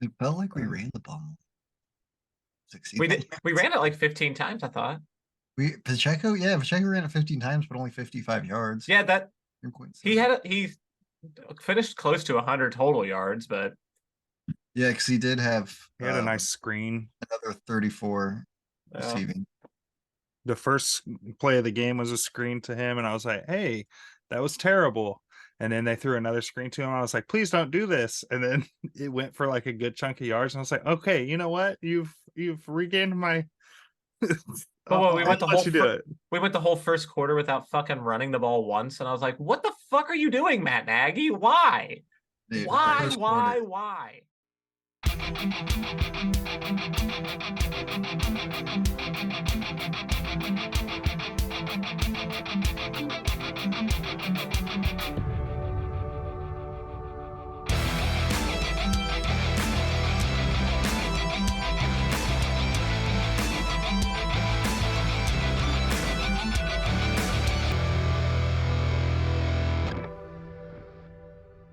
It felt like we ran the ball We 61 did. We yards. ran it like 15 times, I thought. Pacheco ran it 15 times, but only 55 yards. Yeah, that 3.7. he finished close to 100 total yards, but Yeah, because he did have He had a nice screen. another 34 receiving. The first play of the game was a screen to him, and I was like, "Hey, that was terrible." And then they threw another screen to him. I was like, "Please don't do this." And then it went for like a good chunk of yards, and I was like, "Okay, you know what? You've regained my." but when we went the whole do it. we went the whole first quarter without fucking running the ball once, and I was like, "What the fuck are you doing, Matt Nagy? Why? Dude, Why? first Why? quarter. Why?"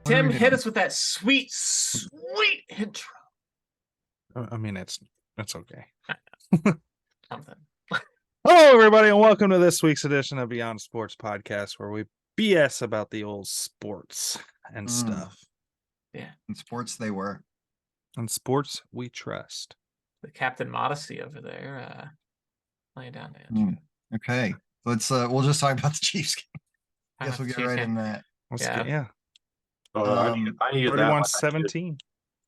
Tim hit us with that sweet, sweet intro. I mean, it's okay. Something. Hello, everybody, and welcome to this week's edition of Beyond Sports Podcast, where we BS about the old sports and stuff. Yeah. In sports, they were. And sports we trust. The Captain Modesty over there, laying down the intro. Okay, let's. We'll just talk about the Chiefs game. Talk Guess about we'll the get Chiefs right game. in that. Let's Yeah. get I needed that. 31-17.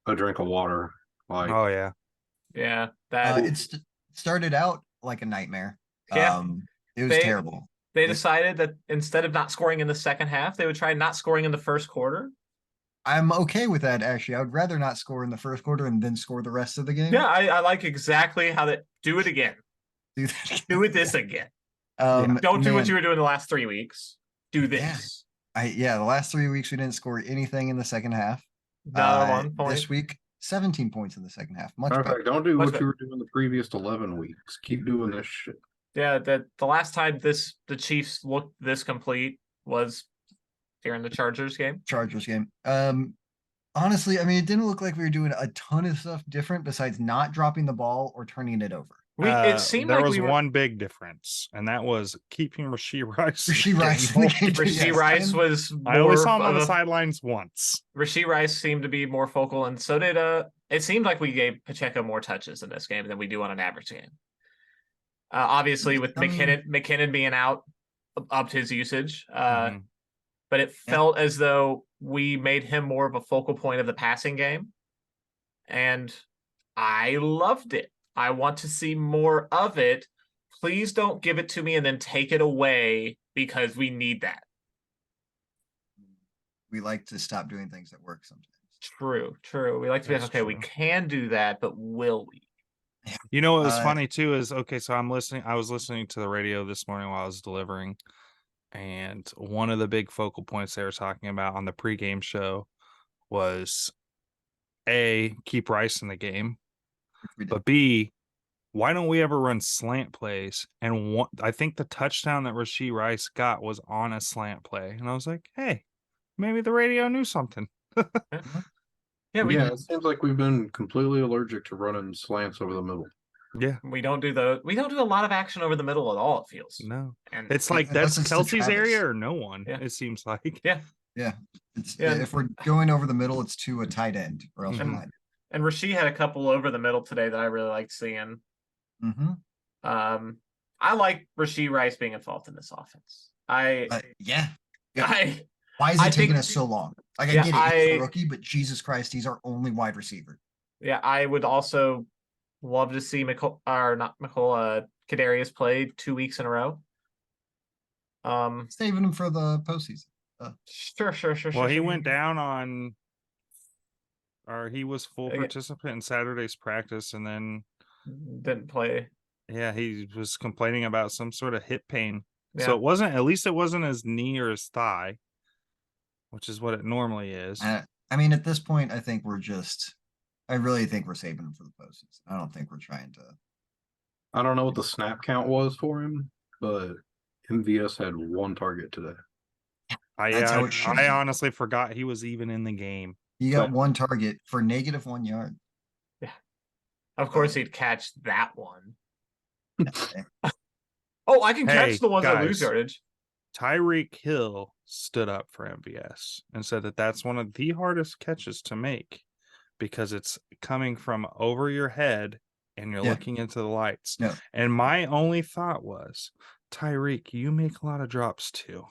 A drink of water. Oh yeah. Yeah. That It started out like a nightmare. Yeah. It was terrible. They decided that instead of not scoring in the second half, they would try not scoring in the first quarter. I'm okay with that, actually. I would rather not score in the first quarter and then score the rest of the game. Yeah, I like exactly how that. Do it again. Do that. Do it this again. Don't do what you were doing the last 3 weeks. Do this. The last 3 weeks we didn't score anything in the second half. Not 1 point. This week, 17 points in the second half. Much Matter of better. fact, don't do Much what you were doing the previous 11 weeks. Keep doing this shit. Yeah, the last time the Chiefs looked this complete was during the Chargers game. Honestly, I mean, it didn't look like we were doing a ton of stuff different besides not dropping the ball or turning it over. It seemed there like was one big difference, and that was keeping Rashee Rice. Rashee Rice was. I only saw him on the sidelines once. Rashee Rice seemed to be more focal, and so did It seemed like we gave Pacheco more touches in this game than we do on an average game. Obviously, with McKinnon being out, upped his usage. But it felt as though we made him more of a focal point of the passing game, and I loved it. I want to see more of it. Please don't give it to me and then take it away, because we need that. We like to stop doing things that work sometimes. True. We like to be like, okay, we can do that, but will we? You know what was funny too is, okay, so I was listening to the radio this morning while I was delivering, and one of the big focal points they were talking about on the pregame show was A, keep Rice in the game, but B, why don't we ever run slant plays? And I think the touchdown that Rashee Rice got was on a slant play, and I was like, hey, maybe the radio knew something. It seems like we've been completely allergic to running slants over the middle. Yeah, we don't do a lot of action over the middle at all. It feels no, and it's like that's Kelsey's area or no one. Yeah. It seems like if we're going over the middle, it's to a tight end or else we're And Rashee had a couple over the middle today that I really liked seeing. I like Rashee Rice being involved in this offense. Why is it taking us so long? Like, I get it, he's a rookie, but Jesus Christ, he's our only wide receiver. Yeah, I would also love to see Kadarius play 2 weeks in a row. Saving him for the postseason. Sure. Well, he went down on, or he was full participant in Saturday's practice, and then didn't play. Yeah, he was complaining about some sort of hip pain. Yeah. So it wasn't his knee or his thigh, which is what it normally is. I mean, at this point, I really think we're saving him for the postseason. I don't think we're trying to. I don't know what the snap count was for him, but MVS had 1 target today. I honestly forgot he was even in the game. He got 1 target for -1 yard. Of course, he'd catch that one. Oh, I can Hey, catch the ones that lose guys. yardage. Tyreek Hill stood up for MVS and said that that's one of the hardest catches to make because it's coming from over your head and you're Yeah. looking into the lights. No. And my only thought was, Tyreek, you make a lot of drops too.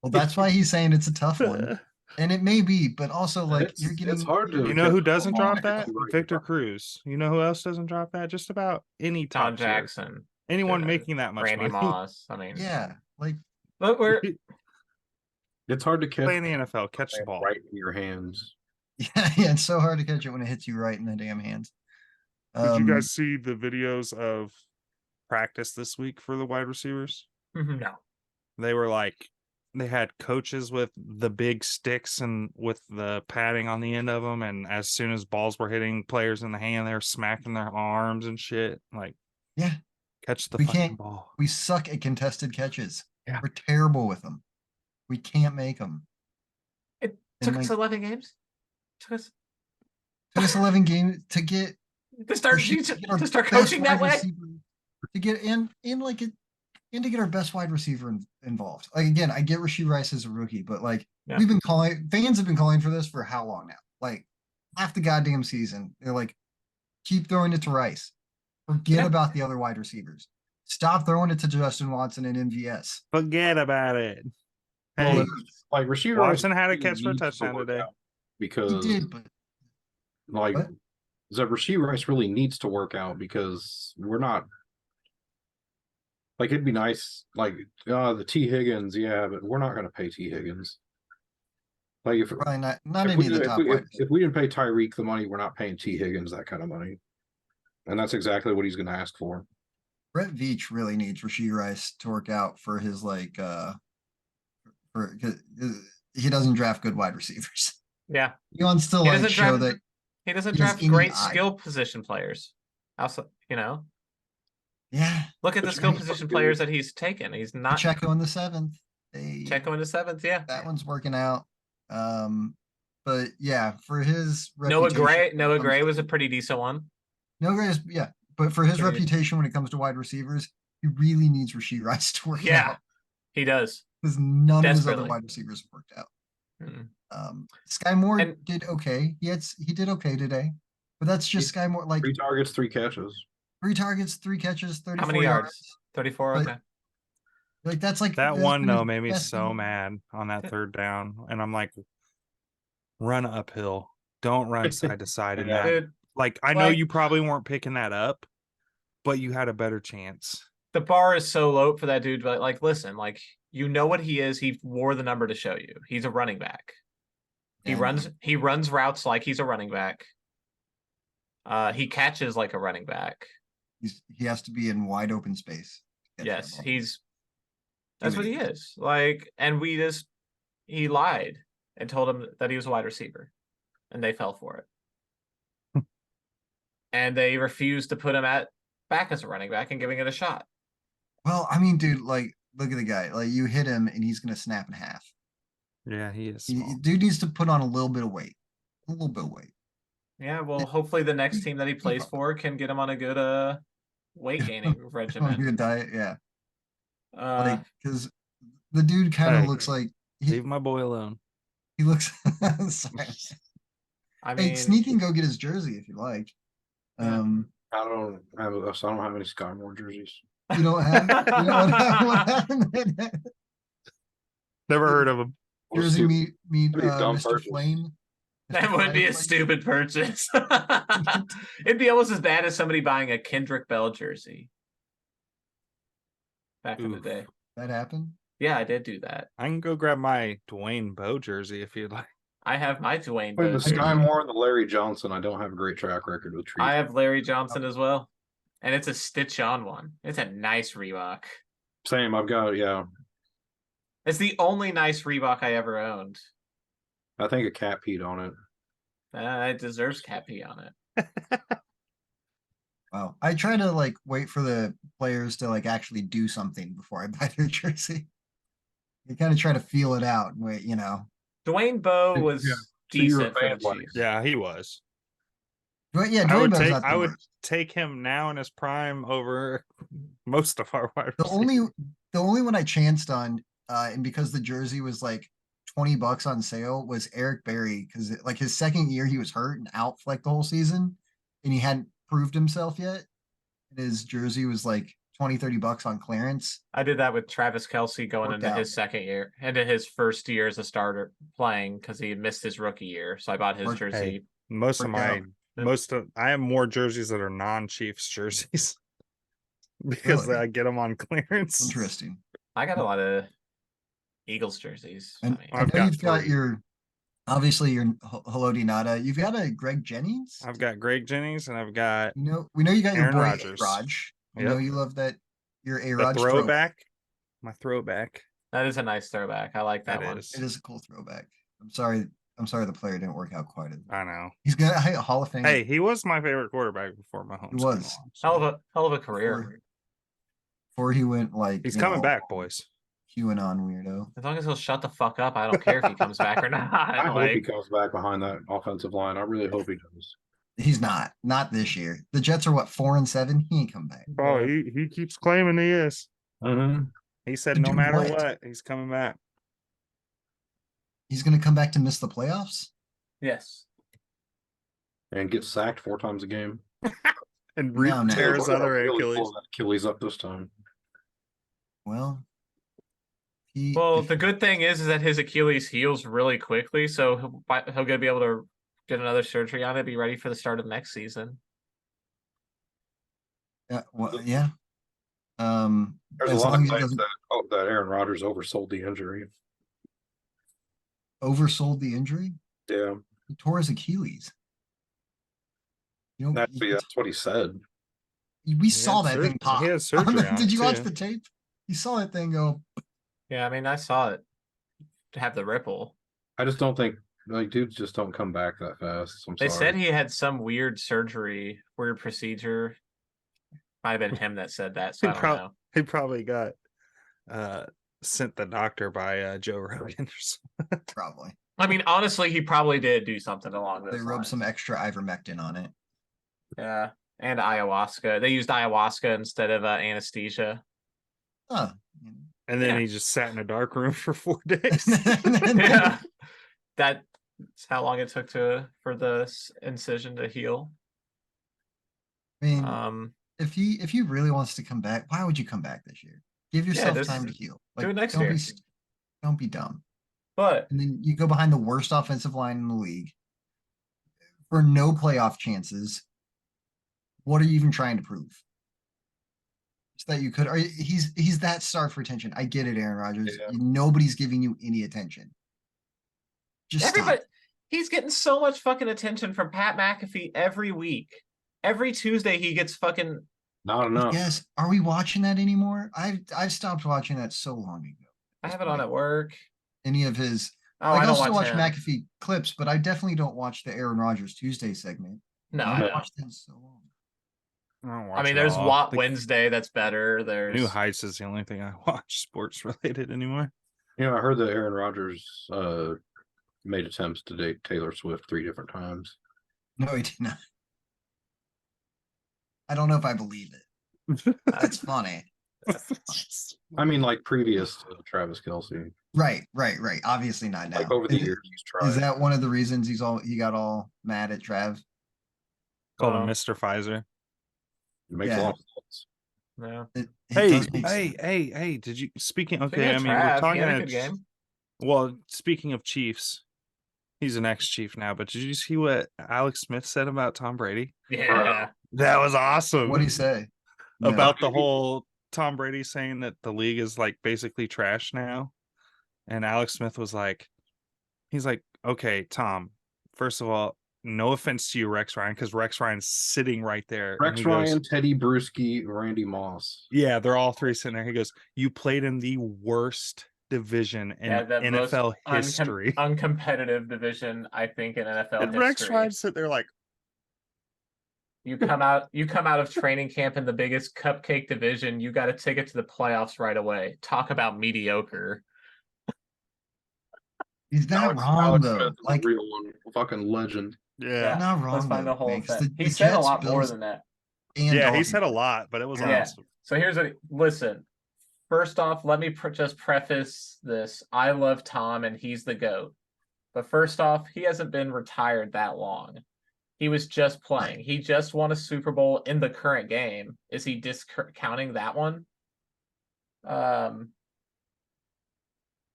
Well, that's why he's saying it's a tough one. And it may be, but also like you're getting. It's hard to. You know who catch doesn't the ball drop and that? hit you right in Victor front. Cruz. You know who else doesn't drop that? Just about any top Tom tier. Jackson. Anyone uh, making that much Randy money. Moss. I mean, Yeah, like but we're It's hard to catch Play in the NFL, catch the ball. right in your hands. yeah, it's so hard to catch it when it hits you right in the damn hands. Did you guys see the videos of practice this week for the wide receivers? no. They were like, they had coaches with the big sticks and with the padding on the end of them. And as soon as balls were hitting players in the hand, they were smacking their arms and shit. Like, Yeah, catch the we fucking can't. ball. We suck at contested catches. Yeah. We're terrible with them. We can't make them. It And, took us like, 11 games. Took us Took us 11 games to get to start Rashid- to, get our to start best coaching that wide way. receiver, to get in like it and to get our best wide receiver involved. Like again, I get Rashid Rice as a rookie, but like Yeah. we've been calling fans have been calling for this for how long now? Like half the goddamn season. They're like, keep throwing it to Rice. Forget Yeah. about the other wide receivers. Stop throwing it to Justin Watson and MVS. Forget about it. Well, Hey, Please. like Rasheed Rice Watson had a really catch for a needs to touchdown work today. out He because did, but like what? Rasheed Rice really needs to work out because we're not like it'd be nice like the T Higgins, yeah, but we're not going to pay T Higgins. Like if Probably not if any we, of the if, top we, wide if we didn't pay Tyreek the money, we're not paying T Higgins that kind of money, and that's exactly what he's going to ask for. Brett Veach really needs Rashid Rice to work out for his like for cause he doesn't draft good wide receivers. Yeah. He wants to He like doesn't show draft- that He doesn't he has draft any great eye. skill position players. Also, yeah. look at the But skill you- position players that he's taken. He's not Pacheco in the 7th. Checo in the 7th. Yeah. That one's working out. But yeah, for his Noah reputation Gray. when it Noah comes Gray was a to- pretty decent one. Noah Gray is yeah, but for his Pretty- reputation when it comes to wide receivers, he really needs Rashid Rice to work Yeah. out He does. because none of his other Desperately. wide receivers have worked out. Mm. Sky Moore And- did okay. He did okay today, but that's just Sky Moore. Like 3 targets, 3 catches. 3 targets, 3 catches, 34 How many yards? 34. But- Okay. Like that's like That that's one been though his made me best so thing. mad on that third down. And I'm like, run uphill. Don't run side to side in Yeah. that. Dude, Like, I know like- you probably weren't picking that up, but you had a better chance. the bar is so low for that dude. But like, listen, like you know what he is. He wore the number to show you. He's a running back. He Yeah, runs routes like he's a running back. He catches like a running back. he has to be in wide open space. to catch that Yes, ball. that's what many he things. is. Like, and he lied and told him that he was a wide receiver, and they fell for it. And they refused to put him back as a running back and giving it a shot. Well, I mean, dude, like look at the guy. Like you hit him and he's gonna snap in half. Yeah, he is. He- Small. dude needs to put on a little bit of weight. A little bit of weight. Yeah, well, hopefully the next team that he plays probably- for can get him on a good weight gaining On a regimen. good diet, yeah. Uh, Like because the dude kind of Hey, looks like Leave my boy alone. he looks sorry. I Hey, mean, sneak and go get his jersey if you like. Yeah. I don't have any Sky Moore jerseys. You don't have you know what happened? Never heard of him. What a Jersey stupid- meet pretty dumb Mr. purchase. Flame. that Mr. would be a Flame. stupid purchase. It'd be almost as bad as somebody buying a Kendrick Bell jersey. Back in the Oof. day. That happened. Yeah, I did do that. I can go grab my Dwayne Bowe jersey if you'd like. I have my Dwayne Between Bowe the Sky jersey. Moore and the Larry Johnson, I don't have a great track record with trees. I have Larry Johnson as well. And it's a stitch on one. It's a nice Reebok. Same, I've got It's the only nice Reebok I ever owned. I think a cat peed on it. It deserves Cat P on it. Wow. I try to like wait for the players to like actually do something before I buy their jersey. I kind of try to feel it out and wait, Dwayne Bowe was Yeah. So you were a decent for fan the of what? Chiefs. Yeah, he was. But yeah, I Jordan would Bo's take not the I would worst. take him now in his prime over most of our wide The receivers. only one I chanced on, and because the jersey was like $20 on sale, was Eric Berry, because like his second year he was hurt and out for like the whole season, and he hadn't proved himself yet. And his jersey was like 20-30 bucks on clearance. I did that with Travis Kelce going Worked into out. his second year, into his first year as a starter playing because he had missed his rookie year. So I bought his Worked- jersey. Most of Worked out. I have more jerseys that are non-Chiefs jerseys because Really? I get them on clearance. Interesting. I got a lot of Eagles jerseys. And I mean, I I've know got you've got 3. your obviously your Haloti Nada. You've got a Greg Jennings. I've got Greg Jennings and I've got We know you got your Aaron boy Rodgers. Raj. I Yep. know you love that your A the Raj throwback. My throwback. that is a nice throwback. I like that That one. is. It is a cool throwback. I'm sorry the player didn't work out quite as well. I know. He's gonna Hall of Fame. Hey, he was my favorite quarterback before Mahomes. He was. Hell of a career. Before he went like He's coming back, boys. QAnon weirdo. As long as he'll shut the fuck up, I don't care if he comes back or not. I hope he Like, comes back behind that offensive line. I really hope he does. He's not this year. The Jets are what 4-7. He ain't come back. Oh, he keeps claiming he is. Mm-hmm. He said To no do matter what? what, he's coming back. He's gonna come back to miss the playoffs. yes. And get sacked 4 times a game. And No, no. tear his We're gonna other really Achilles. pull that Achilles up this time. Well, Well, the good thing is that his Achilles heals really quickly, so he'll be able to get another surgery on it, be ready for the start of next season. yeah. There's a as lot long of as he claims doesn't that Aaron Rodgers oversold the injury. oversold the injury, Yeah, he tore his Achilles. You know, that's what he said. we saw that thing pop. He had surgery on Did it, you watch too. the tape? You saw that thing go. Yeah, I mean, I saw it have the ripple. I just don't think dudes just don't come back that fast. I'm They sorry. said he had some weird surgery, weird procedure. Might have been him that said that, so I don't know. He probably got sent the doctor by Joe Rogan or something. Probably. I mean, honestly, he probably did do something along those They rubbed lines. some extra ivermectin on it. Yeah, and ayahuasca. They used ayahuasca instead of anesthesia. Huh. And then Yeah. he just sat in a dark room for 4 days. Yeah, that's how long it took for the incision to heal. I mean, if he really wants to come back, why would you come back this year? Give yourself time to heal. do it next don't year. Don't be dumb. But And then you go behind the worst offensive line in the league for no playoff chances. What are you even trying to prove? It's that you could. He's that starved for attention. I get it, Aaron Rodgers. Yeah. Nobody's giving you any attention. Just everybody, stop. he's getting so much fucking attention from Pat McAfee every week. Every Tuesday he gets fucking. Not enough. Yes. Are we watching that anymore? I've stopped watching that so long ago. I have it on at work. Any of his. Oh, Like, I I'll don't still watch him. McAfee clips, but I definitely don't watch the Aaron Rodgers Tuesday segment. No, I I haven't know. watched that so long. I mean, there's Watt Wednesday that's better. There's New Heights is the only thing I watch sports related anymore. You know, I heard that Aaron Rodgers made attempts to date Taylor Swift 3 different times. No, he did not. I don't know if I believe it. That's funny. I mean, like previous to Travis Kelce. Right. Obviously not now. Like over the years, he's tried. Is that one of the reasons he got all mad at Trav? Called him Mr. Pfizer. It makes a Yeah. lot of sense. Yeah. It Hey, does make sense. hey, did you speaking okay, Speaking I of mean Trav, we're he talking had a at good game. Well, speaking of Chiefs, he's an ex-Chief now, but did you see what Alex Smith said about Tom Brady? Yeah. That was awesome. What'd he say? No. About the whole Tom Brady saying that the league is like basically trash now? And Alex Smith was like, he's like, okay, Tom, first of all, no offense to you, Rex Ryan, because Rex Ryan's sitting right there. Rex and he Ryan, goes, Teddy Bruschi, Randy Moss. yeah, they're all 3 sitting there. He goes, you played in the worst division in Yeah, the NFL most history. uncompetitive division, I think, in NFL And history. Rex Ryan sit there like, You come out of training camp in the biggest cupcake division. You got a ticket to the playoffs right away. Talk about mediocre. He's not Alex wrong though. Smith is Like a real one, fucking legend. Yeah. Not Let's wrong find the though, whole man, 'cause effect. He the said a Jets, lot more Bills, than that. and Yeah, he Dolphins. said a lot, but it was Yeah. awesome. So here's what. Listen, first off, let me just preface this. I love Tom, and he's the GOAT. But first off, he hasn't been retired that long. He was just playing. Right. He just won a Super Bowl in the current game. Is he discounting that one?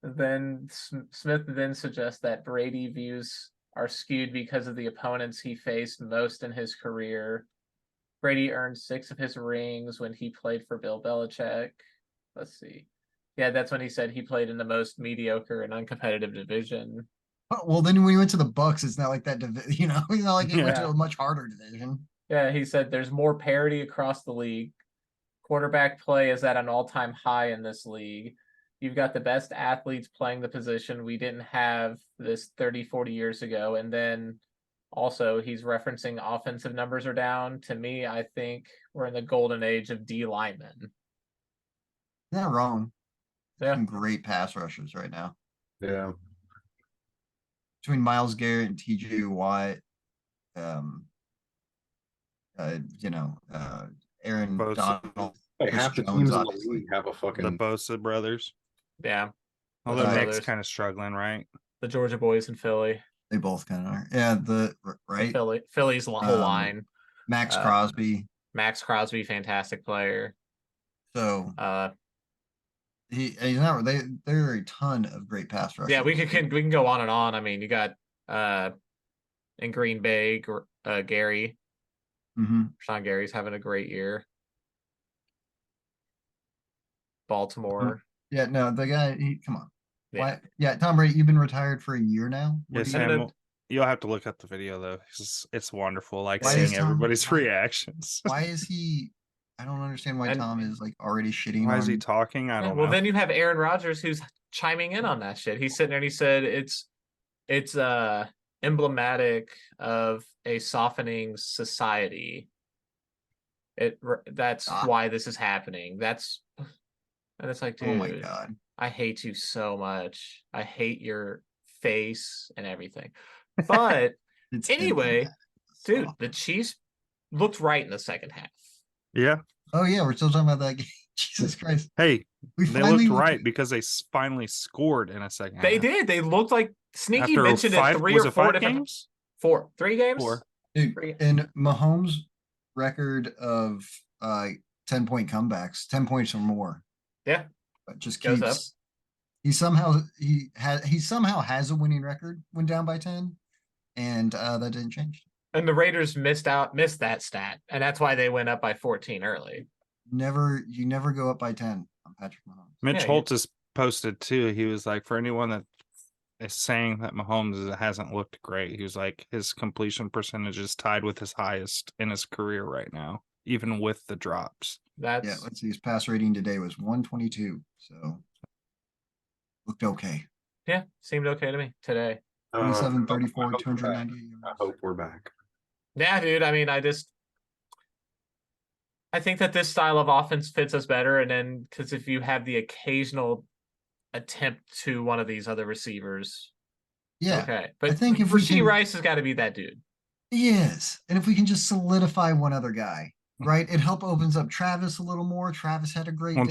Then Smith then suggests that Brady views are skewed because of the opponents he faced most in his career. Brady earned 6 of his rings when he played for Bill Belichick. Let's see. Yeah, that's when he said he played in the most mediocre and uncompetitive division. Oh, well, then when he went to the Bucks, it's not like that. It's not like he went to Yeah. a much harder division. Yeah, he said there's more parity across the league. Quarterback play is at an all-time high in this league. You've got the best athletes playing the position. We didn't have this 30, 40 years ago. And then also he's referencing offensive numbers are down. To me, I think we're in the golden age of D linemen. Not wrong. Yeah. Some great pass rushers right now. Yeah. Between Myles Garrett and TJ Watt, Aaron Bosa. Donald, Hey, Chris half the Jones, teams in the obviously. league have a The fucking. Bosa brothers. Yeah. Although Bosa Nick's brothers. kind of struggling, right? The Georgia boys in Philly. They both kind of are. Yeah, right. Philly's whole line. Max Crosby. Max Crosby, fantastic player. So Uh, he's not. There are a ton of great pass rushers. yeah, we can go on and on. I mean, you got in Green Bay, Gary. Sean Gary's having a great year. Baltimore. Yeah, no, the guy. Come on. Yeah. Why? Yeah, Tom Brady. You've been retired for a year now. Yeah, Sam, you'll have to look up the video though. It's wonderful, like Why seeing is Tom- everybody's why- reactions. Why is he? I don't understand why And- Tom is like already shitting Why on. is he talking? I don't know. Well, then you have Aaron Rodgers who's chiming in on that shit. He's sitting there and he said it's emblematic of a softening society. That's why this is happening. And it's like, dude, Oh my god. I hate you so much. I hate your face and everything. But It's anyway, dude, Stop. the Chiefs looked right in the second half. Yeah. Oh yeah, we're still talking about that game. Jesus Christ. Hey, We they finally looked right because they finally scored in a second They half. did. They looked like Sneaky After mentioned it 3 or 4 different games? 3 games. 4. Dude, Three. and Mahomes' record of 10-point comebacks, 10 points or more. Yeah. But just Goes up. keeps he somehow has a winning record when down by 10, and that didn't change. And the Raiders missed that stat, and that's why they went up by 14 early. You never go up by 10 on Patrick Mahomes. Mitch Holtz has posted too. He was like, for anyone that is saying that Mahomes hasn't looked great, he was like, his completion percentage is tied with his highest in his career right now, even with the drops. Yeah, let's see. His pass rating today was 122, so looked okay. Yeah, seemed okay to me today. 27, 34, I hope we're back. 298 yards. I hope we're back. Yeah, dude. I mean, I think that this style of offense fits us better. And then, because if you have the occasional attempt to one of these other receivers, Yeah, okay. But I think if Rashee Rice has got to be that dude. He is, and if we can just solidify one other guy, right, it help opens up Travis a little more. Travis had a great day.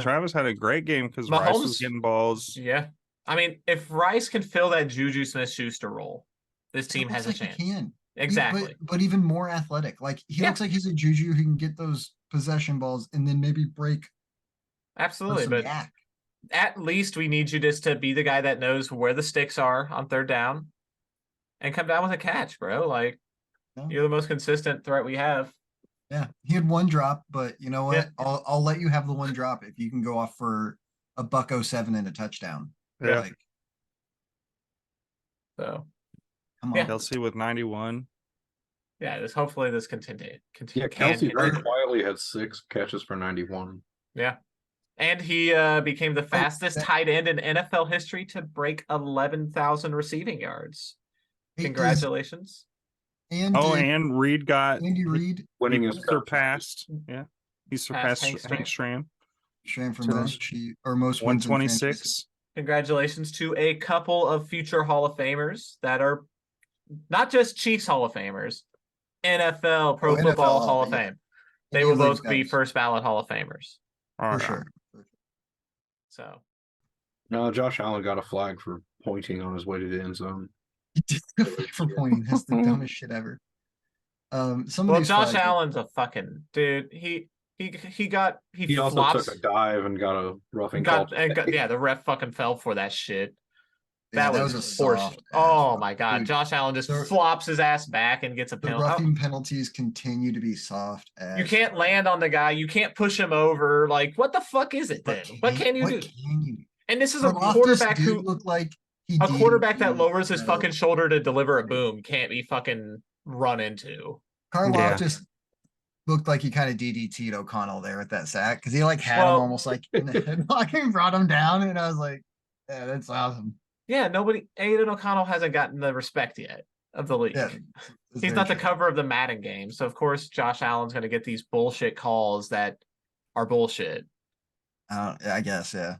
Travis had a great game because Rice was getting balls. Yeah, I mean, if Rice can fill that Juju Smith-Schuster role, this team has a chance. He can. Exactly. But even more athletic. Like he looks like he's a Juju who can get those possession balls and then maybe break. Absolutely, but at least we need you just to be the guy that knows where the sticks are on third down and come down with a catch, bro. Like you're the most consistent threat we have. Yeah, he had one drop, but you know what? Yeah. I'll let you have the one drop if you can go off for a $107 and a touchdown. Yeah. So come on. Kelsey with 91. Yeah, hopefully this continues. Yeah, Kelsey very quietly had 6 catches for 91. Yeah. And he became the fastest tight end in NFL history to break 11,000 receiving yards. Congratulations. And Reed got Andy Reid winning his surpassed. Yeah. He surpassed Hank Stram. Stram for most 126. Congratulations to a couple of future Hall of Famers that are not just Chiefs Hall of Famers, NFL Pro NFL Football Hall, Hall of yeah. Fame. They Any will of those both be guys, first ballot Hall of Famers. All for right. sure. So No, Josh Allen got a flag for pointing on his way to the end zone. He did the flag for pointing. That's the dumbest shit ever. Some of well, these Josh flags Allen's a fucking dude. He He also flops. took a dive and got a roughing call. Yeah, the ref fucking fell for that shit. Yeah, That was a was soft horseshit. ass Oh rough. my god, Dude, Josh Allen just the- flops his ass back and gets a the penalty. roughing penalties continue to be soft as You can't land on the guy. You can't push him over. Like, what the fuck is it then? What can you do? Can you? And this is a Karlaftis quarterback did who look like he a quarterback that DDT'd, lowers his you know, fucking shoulder to deliver a boom can't be fucking run into. Karlaftis looked like he kind of DDT'd O'Connell there with that sack because he like had him Well- almost like in the headlock and brought him down, and I was like, yeah, that's awesome. Yeah, Aiden O'Connell hasn't gotten the respect yet of the league. Yeah, that's He's very not the true. cover of the Madden game. So of course Josh Allen's gonna get these bullshit calls that are bullshit. I guess, yeah.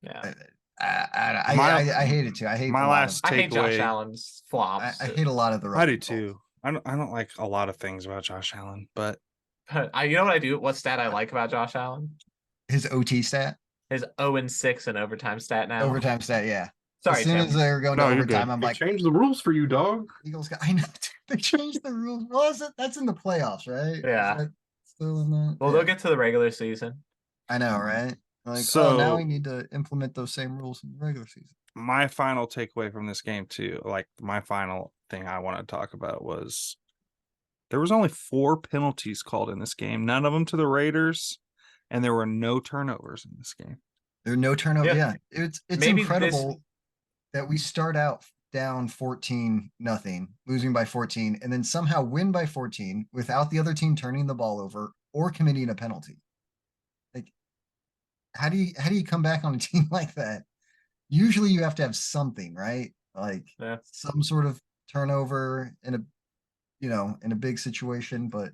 Yeah. I hate it too. I hate my a lot last of, I hate Josh takeaway- Allen's flops. I hate a lot of the. I roughing do calls. too. I don't like a lot of things about Josh Allen, but But you know what I do? What stat I like about Josh Allen? His OT stat, His 0-6 in overtime stat now. overtime stat, yeah. Sorry, as soon Tim. as they're going No, to you're overtime, good. I'm They like, changed the rules for you, dog. Eagles got. I know dude, they changed the rules. Well, that's in the playoffs, right? Is Yeah. that still in that? Well, Yeah. they'll get to the regular season. I know, right? Like, So- now we need to implement those same rules in the regular season. my final takeaway from this game too, like my final thing I want to talk about was there was only 4 penalties called in this game, none of them to the Raiders, and there were no turnovers in this game. There are no turnover. Yeah. Yeah, it's Maybe incredible that we start out down 14-0, losing by 14, and then somehow win by 14 without the other team turning the ball over or committing a penalty. Like, how do you come back on a team like that? Usually you have to have something, right? Like Yeah. some sort of turnover in a big situation, but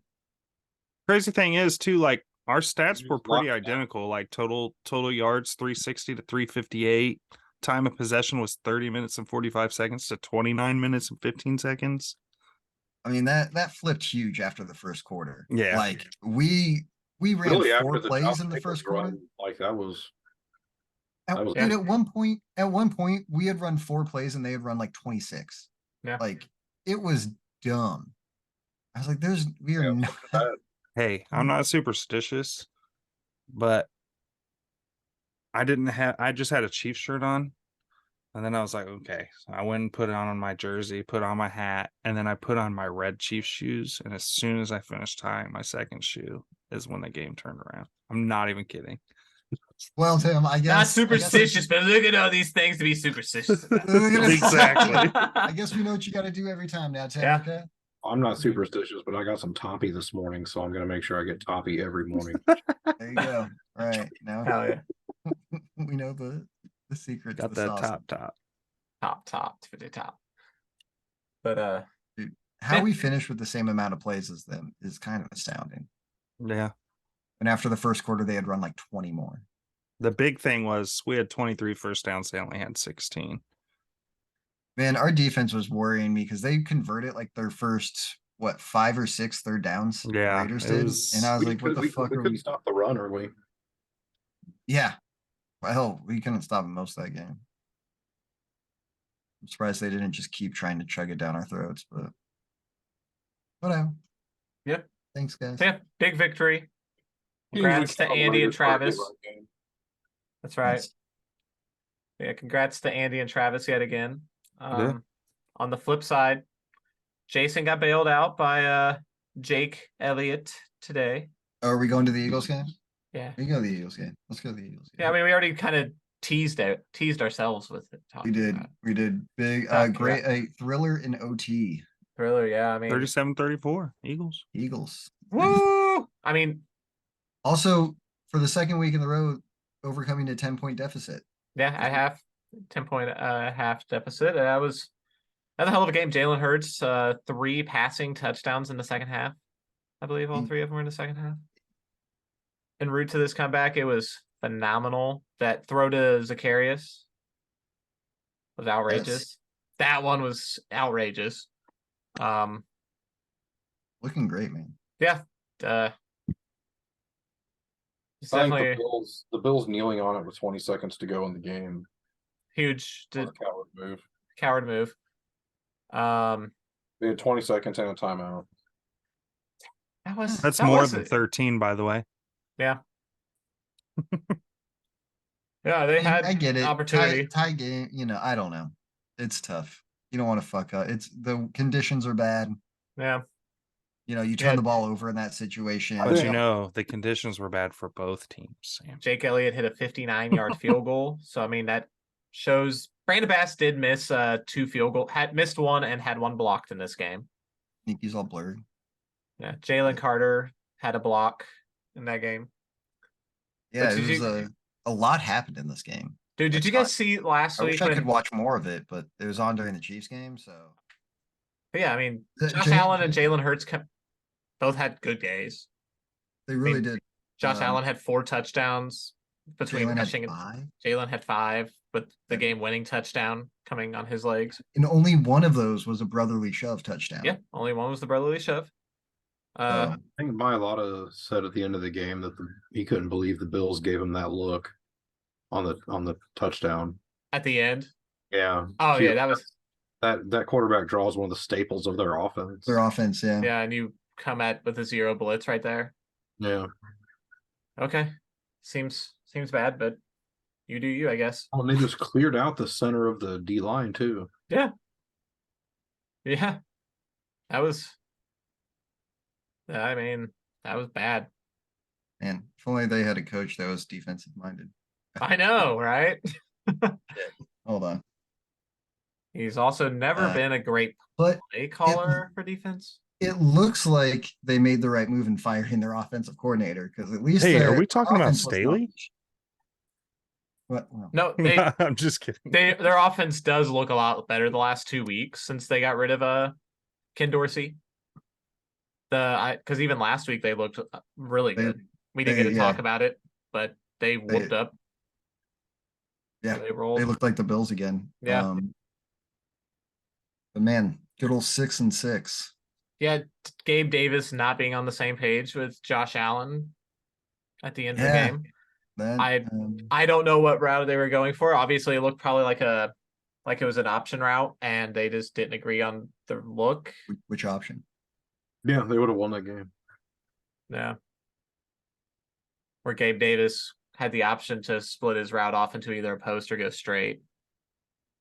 Crazy thing is too, like our stats Just were pretty locked down. identical, like total yards 360 to 358. Time of possession was 30 minutes and 45 seconds to 29 minutes and 15 seconds. I mean that flipped huge after the first quarter. Yeah. Like we ran Really, 4 after the plays Josh in the Jacobs first quarter. run, like that was At, Yeah. dude, at one point, we had run 4 plays and they had run like 26. Yeah. Like it was dumb. I was like, we are Yeah, not. that. Hey, I'm not superstitious, but I just had a Chiefs shirt on. And then I was like, okay. So I went and put it on my jersey, put on my hat, and then I put on my red Chiefs shoes. And as soon as I finished tying my second shoe is when the game turned around. I'm not even kidding. Well, Tim, I guess Not superstitious, but look at all these things to be superstitious about. Exactly. I guess we know what you got to do every time now, Tim. Yeah. Okay. I'm not superstitious, but I got some toppy this morning, so I'm gonna make sure I get toppy every morning. There you go. All right. Now Hell yeah. we know the secret. Got that top. Top, tippity top. But How we finished with the same amount of plays as them is kind of astounding. Yeah. And after the first quarter, they had run like 20 more. The big thing was we had 23 first downs. They only had 16. Man, our defense was worrying me because they converted like their first 5 or 6 third downs. the Yeah, Raiders it did, was- and I was like, "What the fuck we are couldn't we?" stop the run, are we? Yeah, well, we couldn't stop them most of that game. I'm surprised they didn't just keep trying to chug it down our throats, but whatever. Yep. Thanks, guys. yeah, big victory. He usually Congrats to got a Andy and Raiders hard Travis. run game. That's right. Nice. Yeah, congrats to Andy and Travis yet again. Yeah. On the flip side, Jason got bailed out by Jake Elliott today. Oh, are we going to the Eagles game? Yeah. We can go to the Eagles game. Let's go to the Eagles game. Yeah, I mean we already kind of teased ourselves with it. we talking did. about it. We did big, Talking great, a thriller in OT. Thriller, yeah. I mean 37-34 Eagles. Eagles. woo! I mean, Also, for the second week in the row, overcoming a 10-point deficit. yeah, I have 10-point half deficit. That's a hell of a game. Jalen Hurts, 3 passing touchdowns in the second half. I believe all 3 of them were in the second half. En route to this comeback, it was phenomenal. That throw to Zacharias was outrageous. That one was outrageous. Looking great, man. Yeah. It's I think definitely the Bills kneeling on it with 20 seconds to go in the game huge was a coward move. coward move. They had 20 seconds and a timeout. That's that more was than 13, by the way. Yeah. Yeah, they had I get it. opportunity. Tie game, I don't know. It's tough. You don't want to fuck up. It's the conditions are bad. Yeah. You turn the ball over in that situation. But the conditions were bad for both teams. Sam. Jake Elliott hit a 59-yard field goal. So I mean that shows Brandon Bass did miss 2 field goal, had missed one and had one blocked in this game. I think he's all blurred. Yeah, Jalen Carter had a block in that game. Yeah, it was a lot happened in this game. Dude, did you guys see last I week? wish I could watch more of it, but it was on during the Chiefs game, so. But yeah, I mean, Josh Allen and Jalen Hurts both had good days. They really did. Josh Allen had 4 touchdowns between Jalen rushing and Jalen had 5, with the game-winning touchdown coming on his legs. And only one of those was a brotherly shove touchdown. Yeah, only one was the brotherly shove. I think Mailata said at the end of the game that he couldn't believe the Bills gave him that look on the touchdown at the end. Yeah. Oh yeah, that was that quarterback draw is one of the staples of their offense. Yeah. Yeah, and you come with a 0 blitz right there. Yeah. Okay. Seems bad, but you do you, I guess. Oh, and they just cleared out the center of the D line too. Yeah. Yeah. That was bad. Man, if only they had a coach that was defensive minded. I know, right? Hold on. He's also never been a great play caller for defense. It looks like they made the right move in firing their offensive coordinator, because at least are we talking about Staley? What? No, I'm just kidding. Their offense does look a lot better the last 2 weeks since they got rid of Ken Dorsey. Because even last week they looked really good. We didn't get to talk about it, but they whooped up. Yeah, they rolled. They looked like the Bills again. Yeah. But man, good old 6-6. Yeah, Gabe Davis not being on the same page with Josh Allen at the end of the game. I don't know what route they were going for. Obviously, it looked probably like it was an option route, and they just didn't agree on the look. Which option? Yeah, they would have won that game. Yeah. Where Gabe Davis had the option to split his route off into either a post or go straight.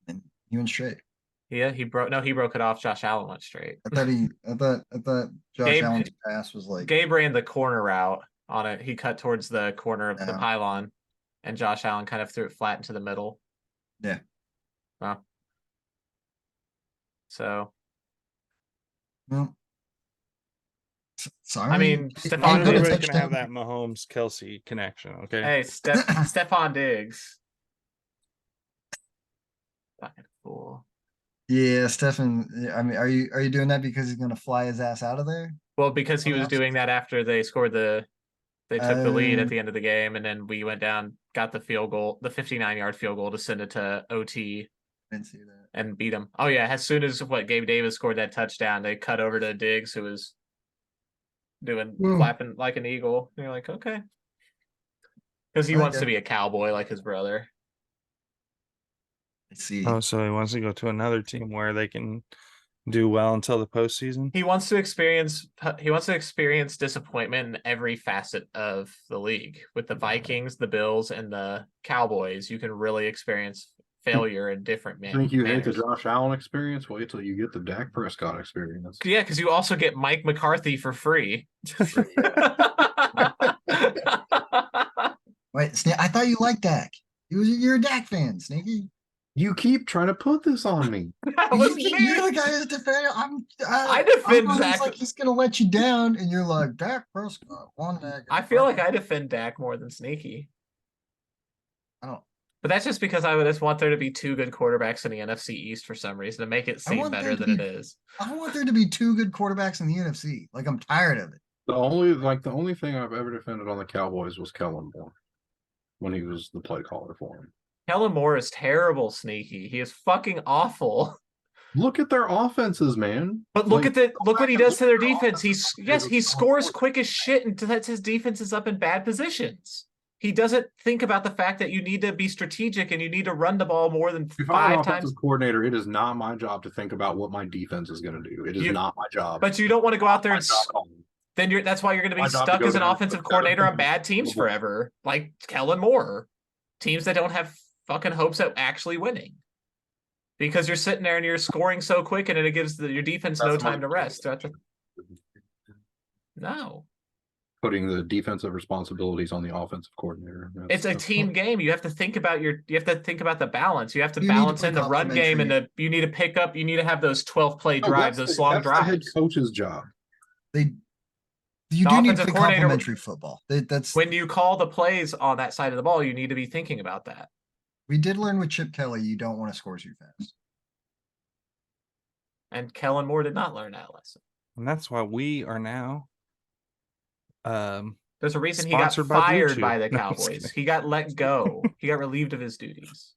And he went straight. Yeah, he broke it off. Josh Allen went straight. I thought Josh Allen's pass was like Gabe ran the corner route on it. He cut towards the corner of the pylon, and Josh Allen kind of threw it flat into the middle. Yeah. Wow. So. Well, sorry. I mean, Stephon Diggs is gonna have that Mahomes Kelsey connection. Okay. Hey, Stephon Diggs. Fucking fool. Yeah, Stefan. I mean, are you doing that because he's gonna fly his ass out of there? Well, because he was doing that after they scored they took the lead at the end of the game, and then we went down, got the field goal, the 59-yard field goal to send it to OT. Didn't see that. And beat him. Oh yeah, as soon as Gabe Davis scored that touchdown, they cut over to Diggs, who was flapping like an eagle. And you're like, okay, because he wants to be a cowboy like his brother. I see. Oh, so he wants to go to another team where they can do well until the postseason. He wants to experience disappointment in every facet of the league. With the Vikings, the Bills, and the Cowboys, you can really experience failure in different manners. Think you hate the Josh Allen experience? Wait till you get the Dak Prescott experience. Yeah, because you also get Mike McCarthy for free. Wait, I thought you liked Dak. You're a Dak fan, Sneaky. You keep trying to put this on me. You're the guy that's defending. I defend Dak. Like he's gonna let you down, and you're like Dak Prescott won that. I feel like I defend Dak more than Sneaky. I don't. But that's just because I would just want there to be 2 good quarterbacks in the NFC East for some reason to make it seem better than it is. I want there to be 2 good quarterbacks in the NFC. Like I'm tired of it. The only thing I've ever defended on the Cowboys was Kellen Moore when he was the play caller for him. Kellen Moore is terrible, Sneaky. He is fucking awful. Look at their offenses, man. But look Like, at look what he does to their their defense. offenses. He scores quick as shit and sets his defenses up in bad positions. He doesn't think about the fact that you need to be strategic and you need to run the ball more than If I'm an 5 offensive times. coordinator, it is not my job to think about what my defense is going to do. It is not my job. But you don't want to go out there My and job at all. then that's why you're going to be My job to stuck go as an down and offensive put 7 coordinator on points bad on teams the board. forever, like Kellen Moore, teams that don't have fucking hopes of actually winning. Because you're sitting there and you're scoring so quick, and it gives your defense no That's time to my- rest. No, Putting the defensive responsibilities on the offensive coordinator. it's a team game. You have to think about you have to think about the balance. You have to You need to balance play in the run game and complementary. you need to pick up. You need to have those 12-play drives, that's those long that's the head drives. coach's job. You The do need to offensive play coordinator- complementary football. That's When you call the plays on that side of the ball, you need to be thinking about that. we did learn with Chip Kelly. You don't want to score too fast. And Kellen Moore did not learn that lesson. And that's why we are now There's a reason he got Sponsored by Blue fired Chew. by the No, I'm just Cowboys. kidding. He got let go. He got relieved of his duties.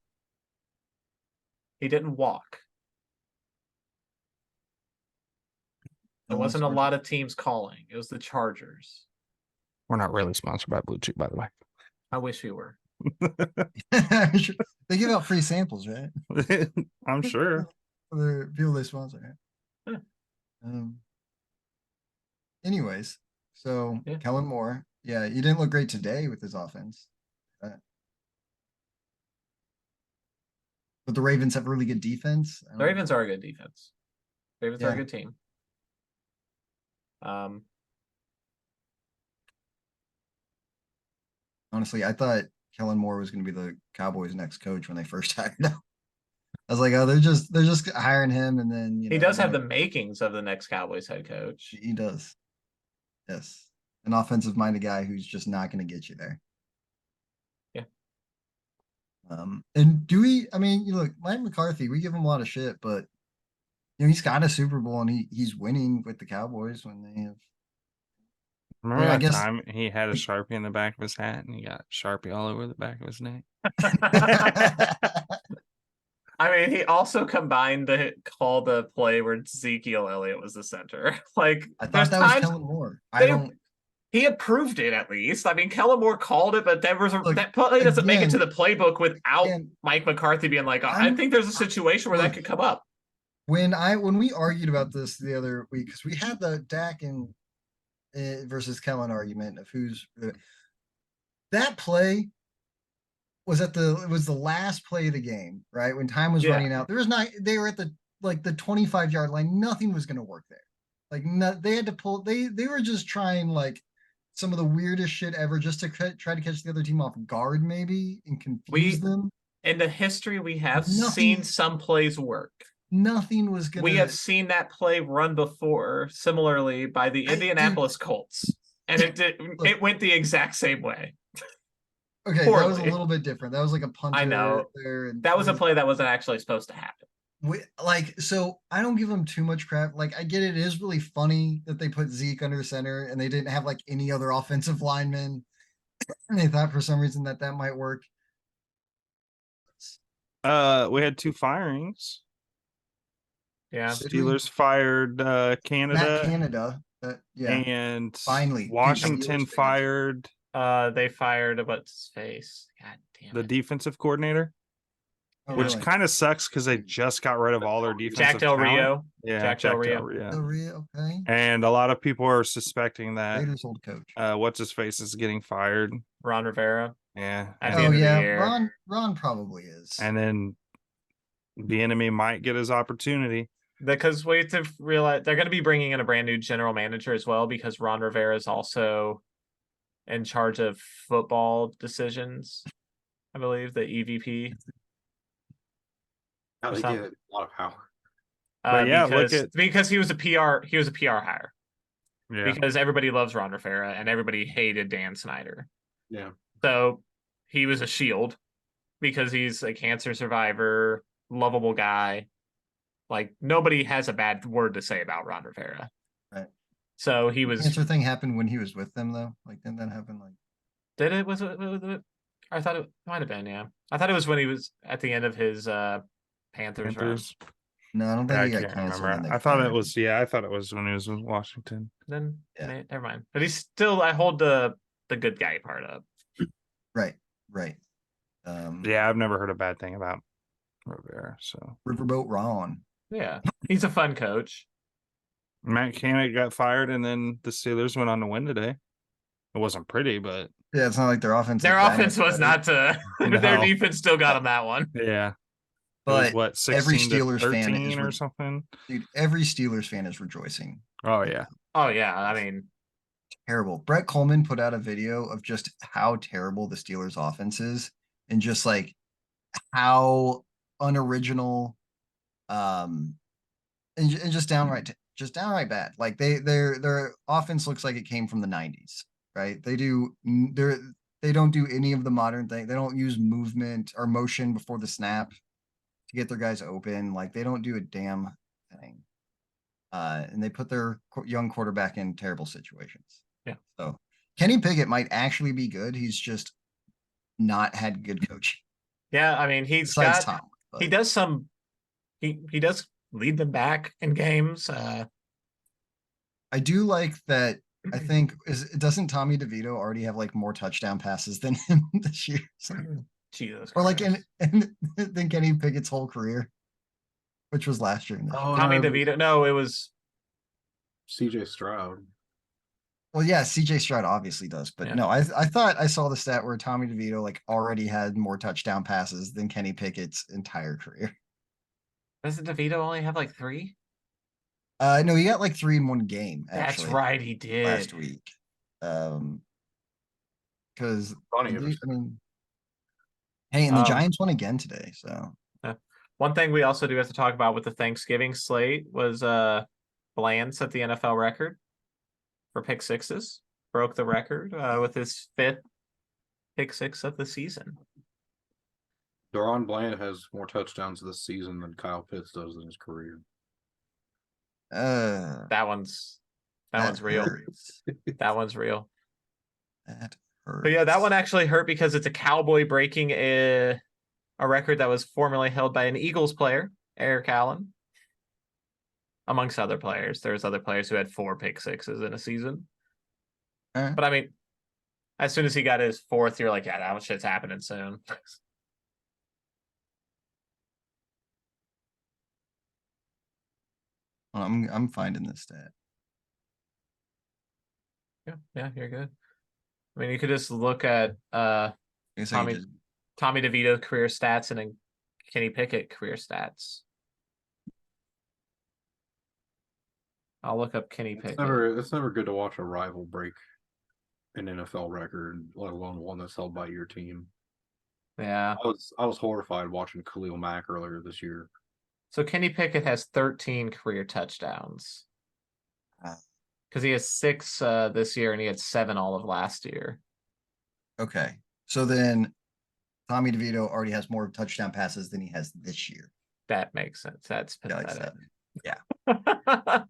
He didn't walk. There No one wasn't a scored. lot of teams calling. It was the Chargers. we're not really sponsored by Blue Chew, by the way. I wish we were. They give out free samples, right? I'm sure. For the people they sponsor. Yeah. Anyways, so Yeah. Kellen Moore, yeah, he didn't look great today with his offense. But the Ravens have really good defense. The Ravens are a good defense. Ravens are a Yeah. good team. Honestly, I thought Kellen Moore was going to be the Cowboys' next coach when they first hired him. I was like, oh, they're just hiring him, and then he does have the makings of the next Cowboys head coach. He does. Yes, an offensive-minded guy who's just not going to get you there. Yeah. And do we? I mean, you look, Mike McCarthy. We give him a lot of shit, but you know he's got a Super Bowl and he's winning with the Cowboys when they have. Remember I that guess- time he had a Sharpie in the back of his hat and he got Sharpie all over the back of his neck? I mean, he also combined to call the play where Ezekiel Elliott was the center. Like, I there's thought that was times Kellen Moore. they- he approved it at least. I mean, Kellen Moore called it, but that play doesn't make it to the playbook without Mike McCarthy being like, I think there's a situation where that could come up. When we argued about this the other week, because we had the Dak and versus Kellen argument of who's that play was it was the last play of the game, right? When time was running out. They were at the 25-yard line. Nothing was gonna work there. Like they had to pull, they were just trying like some of the weirdest shit ever just to try to catch the other team off guard, maybe, and confuse them. In the history, we have seen some plays work. Nothing was gonna. We have seen that play run before, similarly by the Indianapolis Colts, and it went the exact same way. Okay, Poorly. that was a little bit different. That was like a punter. I know. There, and that was a play that wasn't actually supposed to happen. So I don't give them too much crap. Like, I get it is really funny that they put Zeke under center and they didn't have like any other offensive linemen. And they thought for some reason that might work. We had 2 firings. Yeah. Steelers fired Canada. And finally Washington fired they fired what's his face. God damn the defensive coordinator. Oh, which really? kind of sucks because they just got rid of all their defensive Jack Del talent. Rio. Yeah, Jack Del Rio. Okay. And a lot of people are suspecting that Raiders old coach. what's his face is getting fired. Ron Rivera. Yeah. At the end of the year. Ron probably is. And then the enemy might get his opportunity. Because we have to realize they're going to be bringing in a brand new general manager as well, because Ron Rivera is also in charge of football decisions. I believe the EVP. How they get a lot of power. But yeah, because he was a PR hire. Yeah. Because everybody loves Ron Rivera and everybody hated Dan Snyder. Yeah. So he was a shield because he's a cancer survivor, lovable guy. Like, nobody has a bad word to say about Ron Rivera. Right. So he was. The cancer thing happened when he was with them, though. Like, didn't that happen? Like, did it? Was it? I thought it might have been. Yeah, I thought it was when he was at the end of his Panthers run. No, I don't think I he got can't canceled. remember. And they I thought fired it him. was I thought it was when he was in Washington. Then Yeah. never mind. But he's still. I hold the good guy part up. Right. Right. Yeah, I've never heard a bad thing about Rivera. So Riverboat Ron. Yeah, he's a fun coach. Matt Canada got fired, and then the Steelers went on to win today. It wasn't pretty, but Yeah, it's not like their offense. Their is that offense much was better. not to. Their No. defense still got him that one. yeah, it was But what every 16 to Steelers fan 13 is or something. dude. Every Steelers fan is rejoicing. Oh yeah, Oh yeah, I mean, Terrible. Brett Coleman put out a video of just how terrible the Steelers offense is, and just like how unoriginal, and just downright bad. Like their offense looks like it came from the 90s, right? They don't do any of the modern thing. They don't use movement or motion before the snap to get their guys open. Like they don't do a damn thing. And they put their young quarterback in terrible situations. Yeah. So Kenny Pickett might actually be good. He's just not had good coaching. yeah, I mean, Besides Tom, he does some. He does lead them back in games. I do like that. I think doesn't Tommy DeVito already have like more touchdown passes than him this year? Jesus, Or like Christ. than Kenny Pickett's whole career, which was last year. And this year. Oh, Tommy no, DeVito. No, it was. CJ Stroud. Well, yeah, CJ Stroud obviously does, but Yeah. no, I thought I saw the stat where Tommy DeVito like already had more touchdown passes than Kenny Pickett's entire career. Doesn't DeVito only have like 3? No, he got like 3 in one game. That's Actually, right, he did. last week. Because Funny. I mean, hey, and the Giants won again today. So one thing we also do have to talk about with the Thanksgiving slate was Bland set the NFL record for pick sixes. Broke the record with his 5th pick six of the season. Deron Bland has more touchdowns this season than Kyle Pitts does in his career. That one's real. hurts. That one's real. That hurts. But yeah, that one actually hurt because it's a Cowboy breaking a record that was formerly held by an Eagles player, Eric Allen. Amongst other players. There's other players who had 4 pick sixes in a season. But I mean, as soon as he got his 4th, you're like, yeah, that shit's happening soon. Well, I'm finding this stat. Yeah, you're good. I mean, you could just look at I guess I could just Tommy DeVito career stats and then Kenny Pickett career stats. I'll look up Kenny Pickett. It's never good to watch a rival break an NFL record, let alone one that's held by your team. Yeah. I was horrified watching Khalil Mack earlier this year. So Kenny Pickett has 13 career touchdowns. Because he has 6 this year and he had 7 all of last year. Okay. So then Tommy DeVito already has more touchdown passes than he has this year. That makes sense. That's pathetic. Yeah.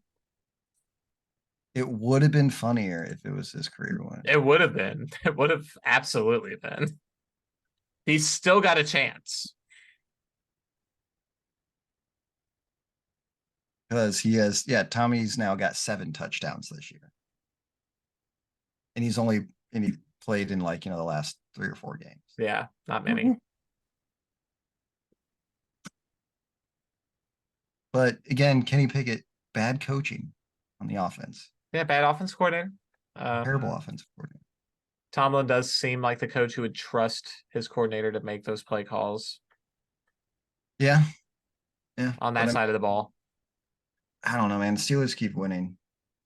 It would have been funnier if it was his career one. It would have been. It would have absolutely been. He's still got a chance. Because Tommy's now got 7 touchdowns this year. And he played in like, the last 3 or 4 games. Yeah, not many. But again, Kenny Pickett, bad coaching on the offense. Yeah, bad offense coordinator. Terrible offensive coordinator. Tomlin does seem like the coach who would trust his coordinator to make those play calls. Yeah. Yeah. On that side of the ball. I don't know, man. The Steelers keep winning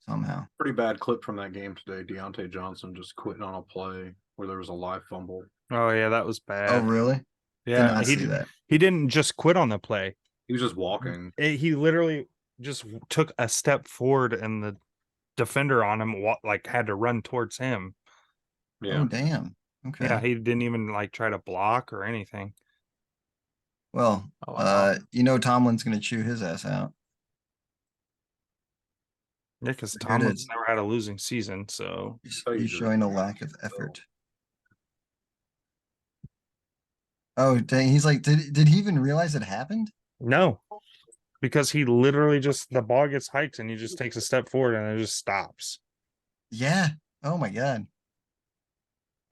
somehow. Pretty bad clip from that game today. Deontay Johnson just quitting on a play where there was a live fumble. Oh yeah, that was bad. Oh really? Yeah, see that. He didn't just quit on the play. He was just walking. He literally just took a step forward, and the defender on him had to run towards him. Yeah. Oh damn. Okay. Yeah, he didn't even try to block or anything. Well, Tomlin's gonna chew his ass out. Yeah, because Here it Tomlin's is. never had a losing season, so He's showing a lack of effort. Oh dang, he's like, did he even realize it happened? no, because he literally just the ball gets hiked and he just takes a step forward and it just stops. Yeah. Oh my god.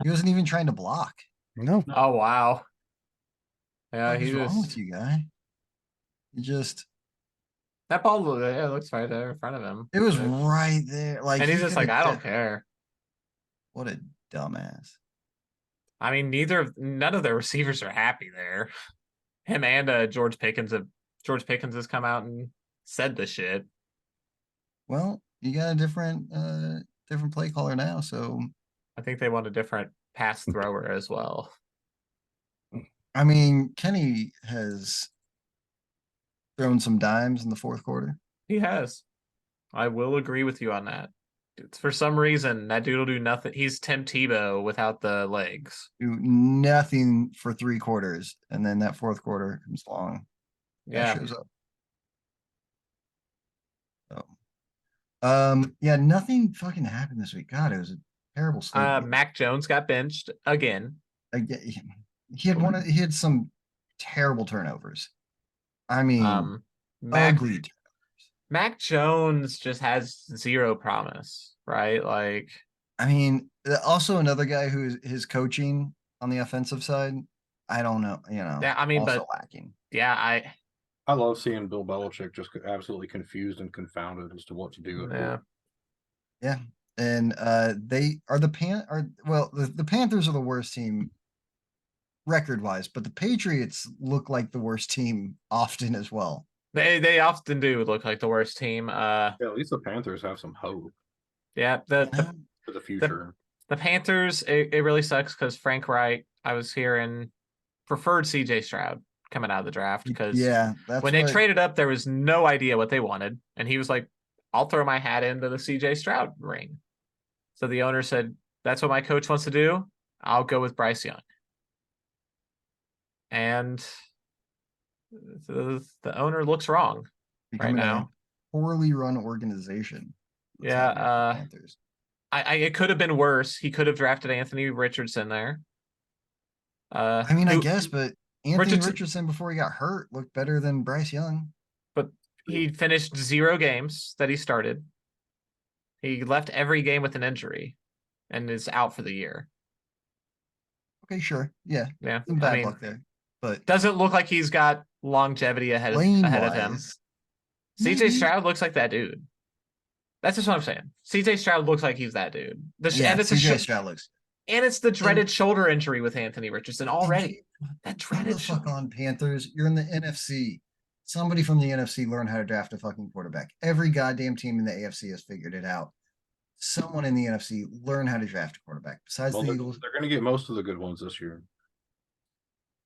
He wasn't even trying to block. No. Oh wow. Yeah, What he is wrong with just you, guy? You just that ball. Yeah, it looks right there in front of him. it was Like, right there. Like and he's he just could like, I don't have. care. What a dumbass. I mean, none of their receivers are happy there. Him and George Pickens has come out and said the shit. Well, you got a different play caller now, so I think they want a different pass thrower as well. I mean, Kenny has thrown some dimes in the fourth quarter. He has. I will agree with you on that. It's for some reason that dude will do nothing. He's Tim Tebow without the legs. Do nothing for 3 quarters, and then that fourth quarter comes along. Yeah. Shows up. Yeah, nothing fucking happened this week. God, it was a terrible slate. Mac Jones got benched again. He had some terrible turnovers. I mean, ugly. Mac Jones just has zero promise, right? Like, I mean, also another guy who his coaching on the offensive side, I don't know, yeah, I mean, also but lacking. yeah, I love seeing Bill Belichick just absolutely confused and confounded as to what to do. Yeah. Yeah. And they are the Panthers are the worst team record wise, but the Patriots look like the worst team often as well. They often do look like the worst team. Yeah, at least the Panthers have some hope. Yeah, for the future. The Panthers, it really sucks because Frank Wright, I was hearing, preferred CJ Stroud coming out of the draft because when they traded up, there was no idea what they wanted. And he was like, I'll throw my hat into the CJ Stroud ring. So the owner said, that's what my coach wants to do. I'll go with Bryce Young. And the owner looks wrong right now. Poorly run organization. Yeah. Panthers. It could have been worse. He could have drafted Anthony Richardson there. I mean, I guess, but Anthony Richardson before he got hurt looked better than Bryce Young. But he finished 0 games that he started. He left every game with an injury and is out for the year. Okay, sure. Yeah. Yeah. Some bad luck there. But doesn't look like he's got longevity ahead of him. CJ Stroud looks like that dude. That's just what I'm saying. CJ Stroud looks like he's that dude. CJ Stroud looks. And it's the dreaded shoulder injury with Anthony Richardson already. That dreaded fuck on Panthers. You're in the NFC. Somebody from the NFC learn how to draft a fucking quarterback. Every goddamn team in the AFC has figured it out. Someone in the NFC learn how to draft a quarterback. Besides the Eagles, they're going to get most of the good ones this year.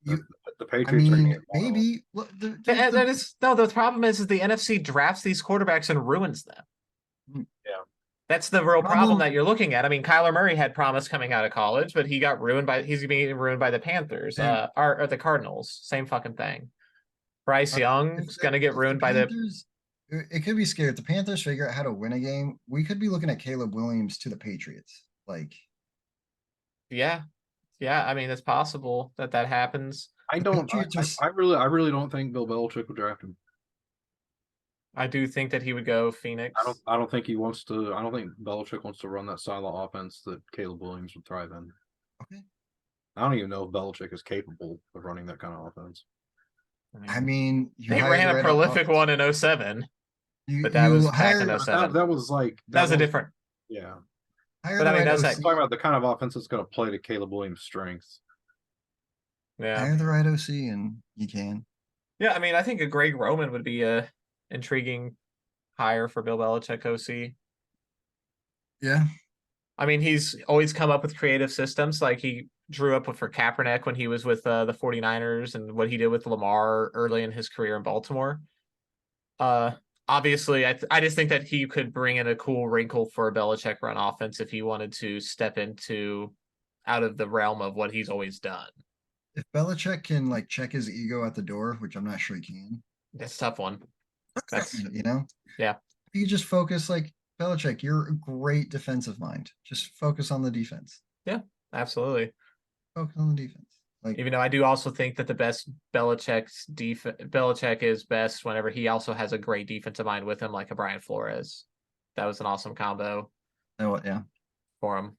The Patriots. I mean, maybe. The problem is the NFC drafts these quarterbacks and ruins them. Yeah. That's the real problem that you're looking at. I mean, Kyler Murray had promise coming out of college, but he's being ruined by the Panthers, or the Cardinals. Same fucking thing. Bryce Young's going to get ruined by the. It could be scary. If the Panthers figure out how to win a game, we could be looking at Caleb Williams to the Patriots. Yeah. I mean, it's possible that happens. I really don't think Bill Belichick would draft him. I do think that he would go Phoenix. I don't think he wants to. I don't think Belichick wants to run that style of offense that Caleb Williams would thrive in. Okay. I don't even know if Belichick is capable of running that kind of offense. I mean, they ran a prolific one in 07, but that was back in 07. That was a different. Yeah. But I mean, that's talking about the kind of offense that's going to play to Caleb Williams' strengths. Yeah. Hire the right OC and you can. Yeah, I mean, I think a Greg Roman would be a intriguing hire for Bill Belichick OC. Yeah. I mean, he's always come up with creative systems. Like he drew up for Kaepernick when he was with the 49ers and what he did with Lamar early in his career in Baltimore. Obviously, I just think that he could bring in a cool wrinkle for a Belichick run offense if he wanted to step into out of the realm of what he's always done. If Belichick can check his ego at the door, which I'm not sure he can. That's a tough one. Yeah. If you just focus Belichick, you're a great defensive mind. Just focus on the defense. Yeah, absolutely. Focus on the defense. Like, Even though I do also think that the best Belichick is best whenever he also has a great defensive mind with him, like a Brian Flores. That was an awesome combo yeah, for him.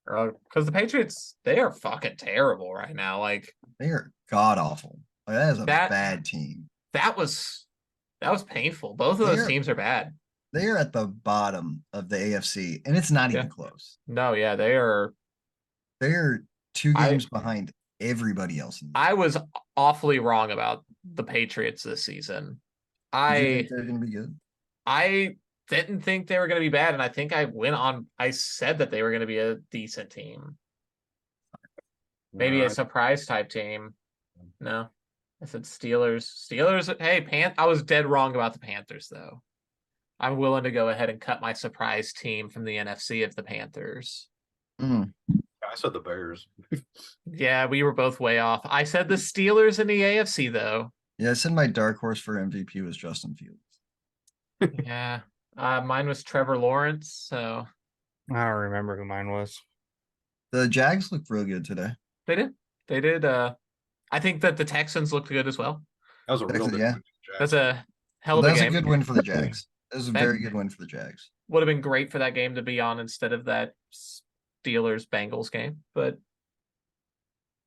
Because the Patriots, they are fucking terrible right now. Like they are god awful. Like, that is a That- bad team. that was painful. Both of those They're- teams are bad. They are at the bottom of the AFC, and it's not even Yeah. close. No, yeah, they are. They're 2 I- games behind everybody else. I was awfully wrong about the Patriots this season. Did you think they're going to be good? I didn't think they were going to be bad, and I think I said that they were going to be a decent team. Maybe No, a surprise type team. No. I said Steelers. Hey, I was dead wrong about the Panthers, though. I'm willing to go ahead and cut my surprise team from the NFC of the Panthers. Mm. I said the Bears. Yeah, we were both way off. I said the Steelers in the AFC, though. Yeah, I said my dark horse for MVP was Justin Fields. Yeah. Mine was Trevor Lawrence, so I don't remember who mine was. The Jags looked real good today. they did. They did. I think that the Texans looked good as well. That was a real Texas, good yeah. win for the That's Jags. a hell of That a was a game. good win for the Jags. That was a That- very good win for the Jags. Would have been great for that game to be on instead of that Steelers Bengals game, but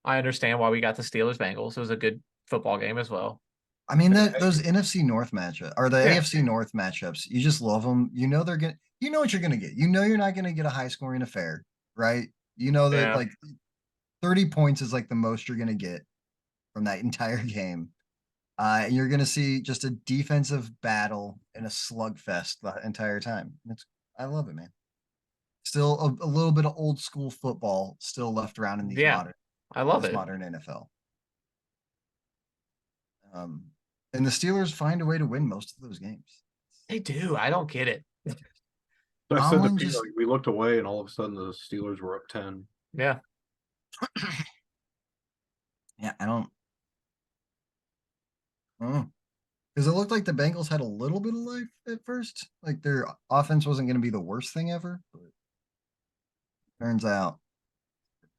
I understand why we got the Steelers Bengals. It was a good football game as well. I mean, those NFC North matchup or the Yeah. AFC North matchups, you just love them. You know they're gonna. You know what you're gonna get. You know you're not gonna get a high scoring affair, right? You know that Yeah. like 30 points is like the most you're gonna get from that entire game. And you're gonna see just a defensive battle and a slugfest the entire time. I love it, man. Still a little bit of old school football still left around in these Yeah, I love it. modern NFL. And the Steelers find a way to win most of those games. They do. I don't get it. So I said Tomlin the just- we looked away, and all of a sudden the Steelers were up 10. Yeah. Yeah, I don't. Because it looked like the Bengals had a little bit of life at first. Like their offense wasn't going to be the worst thing ever, but turns out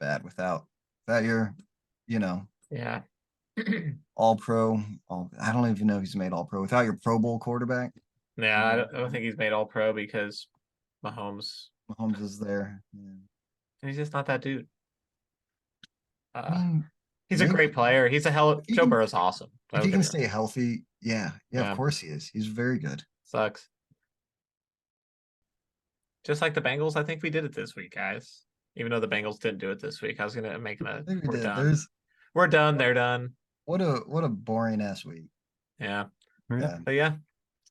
bad without your, Yeah. all pro. I don't even know if he's made all pro without your Pro Bowl quarterback. Yeah, I don't think he's made all pro because Mahomes, Mahomes is there. Yeah. he's just not that dude. I mean, He's a maybe- great player. He's if he Joe can- Burrow's awesome. if Don't he get can me stay wrong. healthy, yeah, Yeah. of course he is. He's very good. Sucks. Just like the Bengals, I think we did it this week, guys. Even though the Bengals didn't do it this week, I was gonna make I a. think we We're did. done. We're done. They're done. What a boring ass week. Yeah. Yeah. But yeah,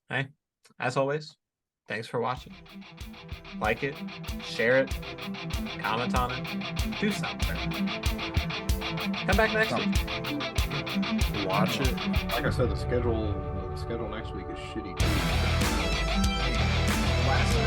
hey, as always, thanks for watching. Like it, share it, comment on it, do something. Come back next week. Watch it. Like I said, the schedule next week is shitty too. Last